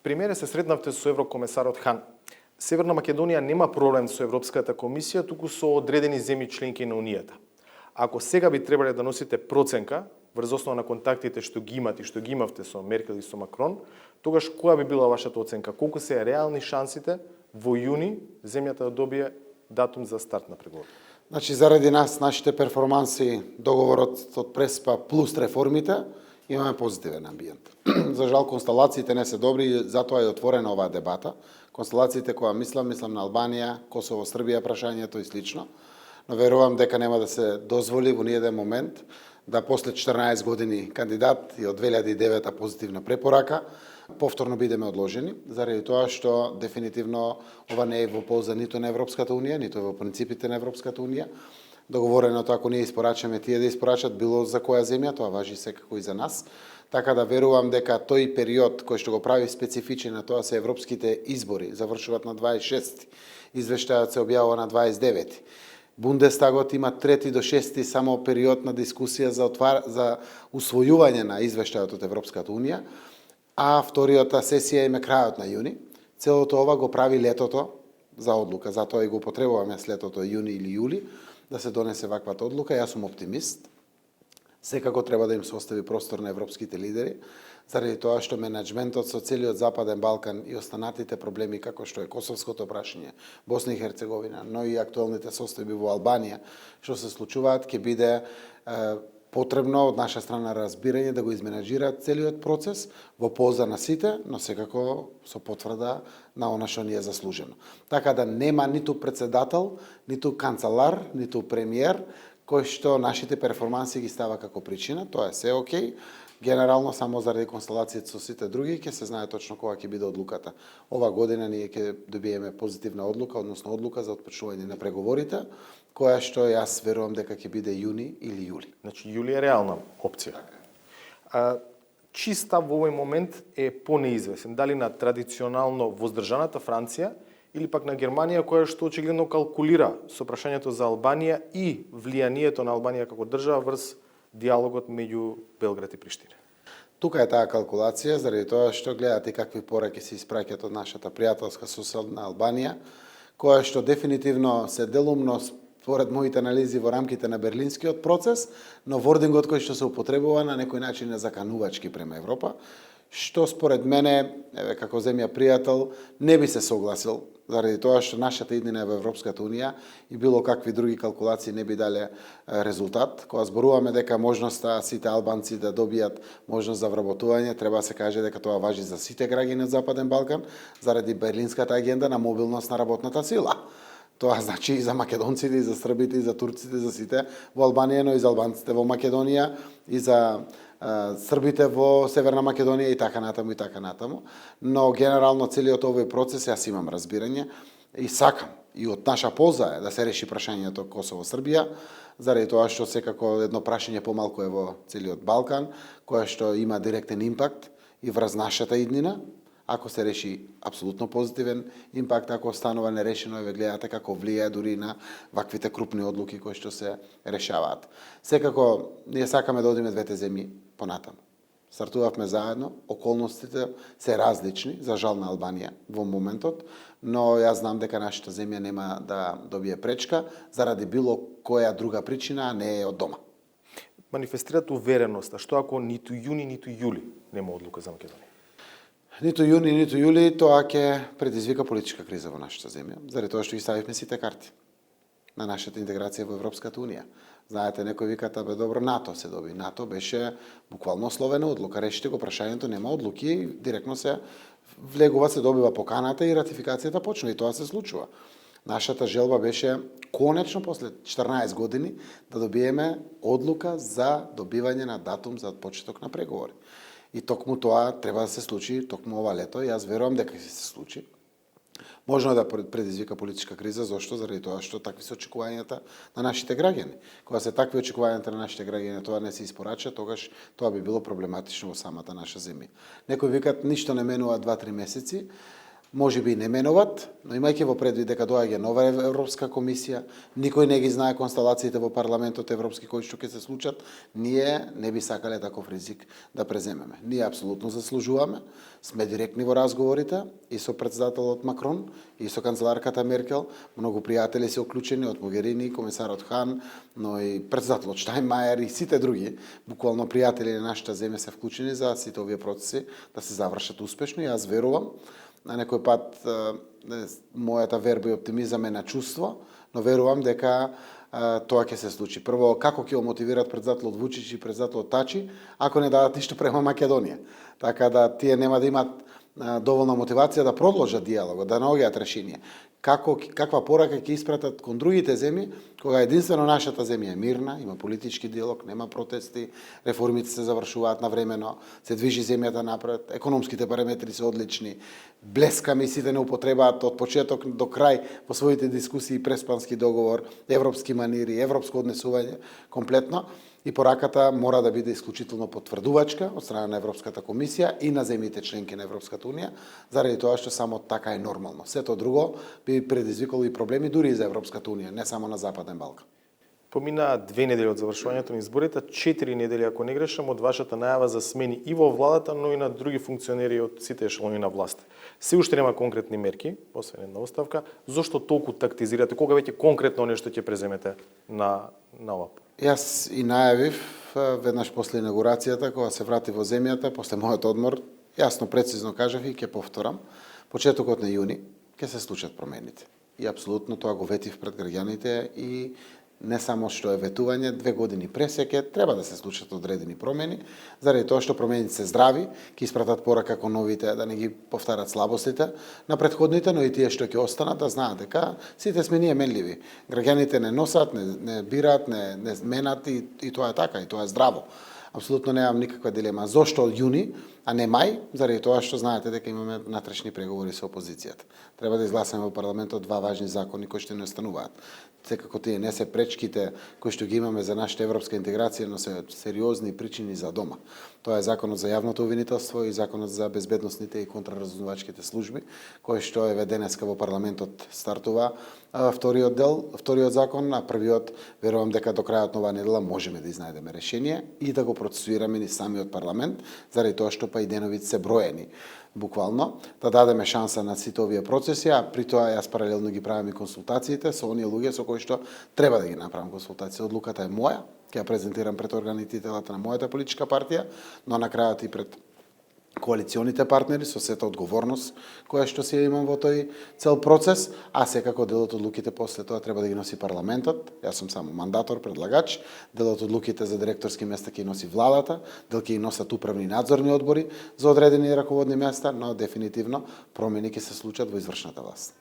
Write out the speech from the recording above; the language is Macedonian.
Премиере, се сретнавте со еврокомесарот Хан. Северна Македонија нема проблем со Европската комисија, туку со одредени земји членки на Унијата. Ако сега би требале да носите проценка, врз основа на контактите што ги имате и што ги имавте со Меркел и со Макрон, тогаш која би била вашата оценка? Колку се реални шансите во јуни земјата да добие датум за старт на преговори? Значи, заради нас, нашите перформанси, договорот од Преспа плюс реформите, имаме позитивен амбиент. За жал, констелациите не се добри и затоа е отворена оваа дебата. Констелациите која мислам на Албанија, Косово, Србија, прашањето и слично. Но верувам дека нема да се дозволи во ниеден момент да после 14 години кандидат и од 2009 позитивна препорака, повторно бидеме одложени, заради тоа што дефинитивно ова не е во полза ниту на Европската Унија, ниту во принципите на Европската Унија. Договореното, ако ние испорачаме, тие да испорачат било за која земја, тоа важи секако и за нас. Така да верувам дека тој период кој што го прави специфичен, на тоа се европските избори, завршуваат на 26. Извештајот се објавува на 29. Бундестагот има 3 до 6 само период на дискусија за усвојување на извештајот од Европската Унија, а вториот сесија има крајот на јуни. Целото ова го прави летото за одлука, затоа и го потребуваме след летото јуни или јули да се донесе ваквата одлука. Јас сум оптимист. Секако треба да им се остави простор на европските лидери, заради тоа што менеджментот со целиот Западен Балкан и останатите проблеми како што е косовското прашање, Босна и Херцеговина, но и актуелните состојби во Албанија, што се случуваат, ќе биде потребно од наша страна разбирање да го изменаџира целиот процес во полза на сите, но секако со потврда на она што ни е заслужено. Така да нема ниту председател, ниту канцелар, ниту премиер кој што нашите перформанси ги става како причина, тоа е се окей. Генерално, само заради констелацијата со сите други, ќе се знае точно кога ќе биде одлуката. Ова година ние ќе добиеме позитивна одлука, односно одлука за отпочнување на преговорите, која што јас верувам дека ќе биде јуни или јули. Значи, јули е реална опција. Чиј став во овој момент е понеизвесен? Дали на традиционално воздржаната Франција или пак на Германија, која што очигледно калкулира со прашањето за Албанија и влијанието на Албанија како држава врз диалогот меѓу Белград и Приштина? Тука е таа калкулација, заради тоа што гледате какви пораки се испраќаат од нашата пријателска соседна Албанија, која што дефинитивно се делумно според моите анализи во рамките на берлинскиот процес, но вордингот кој што се употребува на некој начин е заканувачки према Европа, што според мене, како земја пријател, не би се согласил, заради тоа што нашата иднина е во Европската Унија и било какви други калкулации не би дале резултат. Кога зборуваме дека можноста сите албанци да добијат можност за вработување, треба да се каже дека тоа важи за сите граѓани од Западен Балкан, заради берлинската агенда на мобилност на работната сила. Тоа значи и за македонците, и за србите, и за турците, за сите во Албанија, но и за албанците во Македонија, и за србите во Северна Македонија и така натаму и така натаму. Но генерално целиот овој процес јас имам разбирање и сакам и од наша полза е да се реши прашањето Косово-Србија, заради тоа што секако едно прашање помалку е во целиот Балкан, кое што има директен импакт и врз нашата иднина. Ако се реши апсолутно позитивен импакт, ако останува нерешено, ве гледате како влијае дури на ваквите крупни одлуки кои што се решаваат. Секако, ние сакаме да одиме двете земји понатаму. Стартувавме заедно, околностите се различни, за жал на Албанија во моментот, но јас знам дека нашата земја нема да добие пречка заради било која друга причина, а не е од дома. Манифестират увереност, а што ако ниту јуни, ниту јули нема одлука за Македонија? Ниту јуни, ниту јули, тоа ќе предизвика политичка криза во нашата земја, заради тоа што ги ставивме сите карти на нашата интеграција во Европската Унија. Знаете, некој викат, бе добро, НАТО се доби. НАТО беше буквално словена одлука. Решите го прашањето, нема одлуки, директно се влегува, се добива поканата и ратификацијата почна и тоа се случува. Нашата желба беше конечно после 14 години да добиеме одлука за добивање на датум за почеток на преговори. И токму тоа треба да се случи токму ова лето. Јас верувам дека ќе се случи. Можно да предизвика политичка криза, зошто? Заради тоа што такви се очекувањата на нашите граѓани. Кога се такви очекувањата на нашите граѓани, тоа не се испорача, тогаш тоа би било проблематично во самата наша земја. Некои викат ништо не менува 2-3 месеци. може би не менуват, но имајќи во предвид дека доаѓа нова Европска комисија, никој не ги знае констелациите во парламентот европски кои што ќе се случат, ние не би сакале таков ризик да преземеме. Ние апсолутно заслужуваме, сме директни во разговорите и со претседателот Макрон и со канцеларката Меркел, многу пријатели се уклучени од Могерини, комесарот Хан, но и претседателот Штајнмајер и сите други, буквално пријатели на нашата земја се вклучени за сите овие процеси да се завршат успешно и јас верувам. На некој пат мојата верба и оптимизам е на чувство, но верувам дека тоа ќе се случи. Прво, како ќе го мотивират претседателот Вучич и претседателот Тачи, ако не дадат ништо према Македонија. Така да тие нема да имат доволна мотивација да продолжат диалогот, да наоѓаат решение. Каква порака ќе испратат кон другите земји, кога единствено нашата земја е мирна, има политички диалог, нема протести, реформите се завршуваат навремено, се движи земјата напред, економските параметри се одлични, блесками сите не употребаат од почеток до крај во своите дискусии преспански договор, европски манири, европско однесување, комплетно. И пораката мора да биде исклучително потврдувачка од страна на Европската комисија и на земјите членки на Европската унија, заради тоа што само така е нормално. Сето друго би предизвикало и проблеми дури и за Европската унија, не само на Западен Балкан. Поминаа 2 недели од завршувањето на изборите, 4 недели, ако не грешам, од вашата најава за смени и во владата, но и на други функционери од сите ешелони на власт. Се уште нема конкретни мерки, освен една оставка. Зошто толку тактизирате? Кога веќе конкретно нешто ќе преземете на ОАП? Јас и најавив веднаш после инаугурацијата, кога се врати во земјата, после мојот одмор, јасно, прецизно кажав и ќе повторам, почетокот на јуни ќе се случат промените. И апсолутно тоа го ветив пред граѓаните и не само што е ветување, 2 години пресеќе, треба да се случат одредени промени, заради тоа што промените се здрави, ќе испратат порака кон новите да не ги повторат слабостите на претходните, но и тие што ќе останат да знаат дека сите сме ние менливи. Граѓаните не носат, не бираат, не менат и тоа е така, и тоа е здраво. Апсолутно немам никаква дилема. Зошто јуни, а не мај? Заради тоа што знаете дека имаме натрешни преговори со опозицијата. Треба да изгласаме во парламентот 2 важни закони кои што не остануваат. Секако тие не се пречките кои што ги имаме за нашата европска интеграција, но се сериозни причини за дома. Тоа е законот за јавното обвинителство и законот за безбедносните и контраразузнавачките служби, кој што е денеска во парламентот стартува вториот закон, а првиот верувам дека до крајот на оваа недела можеме да изнајдеме решение и да го процесуираме ни самиот парламент, заради тоа што па и деновите се броени. Буквално, да дадеме шанса на сите овие процеси, а при тоа јас паралелно ги правам и консултациите со оние луѓе со кои што треба да ги направам консултации. Одлуката е моја, ќе ја презентирам пред органите и телата на мојата политичка партија, но на крајот и пред коалиционите партнери со сета одговорност која што се имам во тој цел процес, а секако дел од одлуките после тоа треба да ги носи парламентот. Јас сум само мандатор, предлагач. Дел од одлуките за директорски места ќе носи владата, дел ќе носат управни и надзорни одбори за одредени раководни места, но дефинитивно промени ќе се случат во извршната власт.